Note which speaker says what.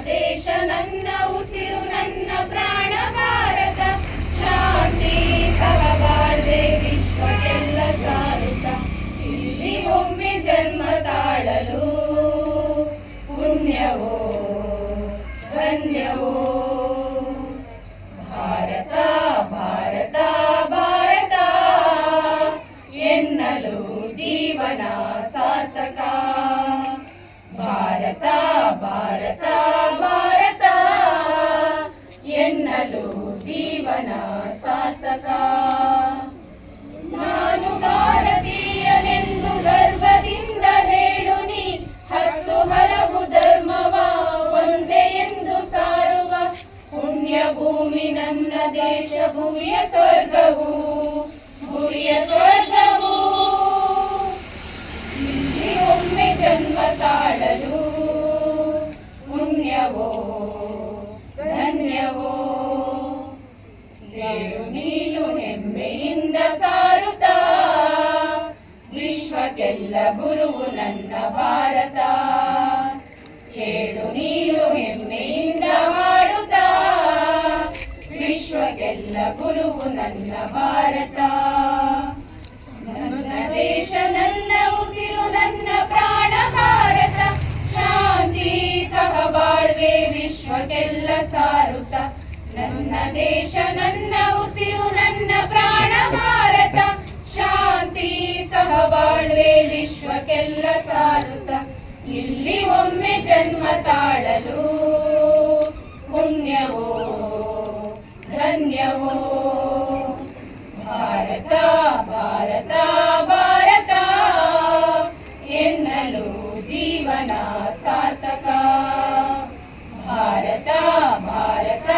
Speaker 1: ದೇಶ ನನ್ನ ಉಸಿರು ನನ್ನ ಪ್ರಾಣ ಭಾರತ ಶಾಂತಿ ಸಹಬಾಳ್ವೆ ವಿಶ್ವಕ್ಕೆಲ್ಲ ಸಾರುತ್ತ ಇಲ್ಲಿ ಒಮ್ಮೆ ಜನ್ಮ ತಾಳಲು ಪುಣ್ಯವೋ ಧನ್ಯವೋ ಭಾರತ ಭಾರತ ಭಾರತ ಎನ್ನಲು ಜೀವನ ಸಾರ್ಥಕ ಭಾರತ ಭಾರತ ಭಾರತ ಎನ್ನಲು ಜೀವನ ಸಾರ್ಥಕ ನಾನು ಭಾರತೀಯನೆಂದು ಗರ್ವದಿಂದ ಹೇಳು ನೀ ಹತ್ತು ಹಲವು ಧರ್ಮವ ಒಂದೇ ಎಂದು ಸಾರುವ ಪುಣ್ಯ ಭೂಮಿ ನನ್ನ ದೇಶ ಭೂಮಿಯ ಸ್ವರ್ಗವು ಭೂಮಿಯ ಸ್ವರ್ಗವು ಇಲ್ಲಿ ಒಮ್ಮೆ ಜನ್ಮ ತಾಳಲು ಪುಣ್ಯವೋ ಧನ್ಯವೋ ಹೇಳು ನೀನು ಹೆಮ್ಮೆಯಿಂದ ಸಾರುತ್ತಾ ವಿಶ್ವಕ್ಕೆಲ್ಲ ಗುರುವು ನನ್ನ ಭಾರತ ಹೇಳು ನೀನು ಹೆಮ್ಮೆಯಿಂದ ಹಾಡುತ್ತಾ ವಿಶ್ವಕ್ಕೆಲ್ಲ ಗುರುವು ನನ್ನ ಭಾರತ ನನ್ನ ದೇಶ ನನ್ನ ಉಸಿರು ನನ್ನ ಪ್ರಾಣ ಭಾರತ ಶಾಂತಿ ಸಹಬಾಳ್ವೆ ವಿಶ್ವಕ್ಕೆಲ್ಲ ಸಾರುತ್ತ ನನ್ನ ದೇಶ ನನ್ನ ಉಸಿರು ನನ್ನ ಪ್ರಾಣ ಭಾರತ ಶಾಂತಿ ಸಹಬಾಳ್ವೆ ವಿಶ್ವಕ್ಕೆಲ್ಲ ಸಾರುತ್ತ ಇಲ್ಲಿ ಒಮ್ಮೆ ಜನ್ಮ ತಾಳಲು ಪುಣ್ಯವೋ ಧನ್ಯವೋ ಭಾರತ ಭಾರತ ಭಾರತ ಎನ್ನಲು ಜೀವನ ಸಾರ್ಥಕ ಭಾರತ ಭಾರತ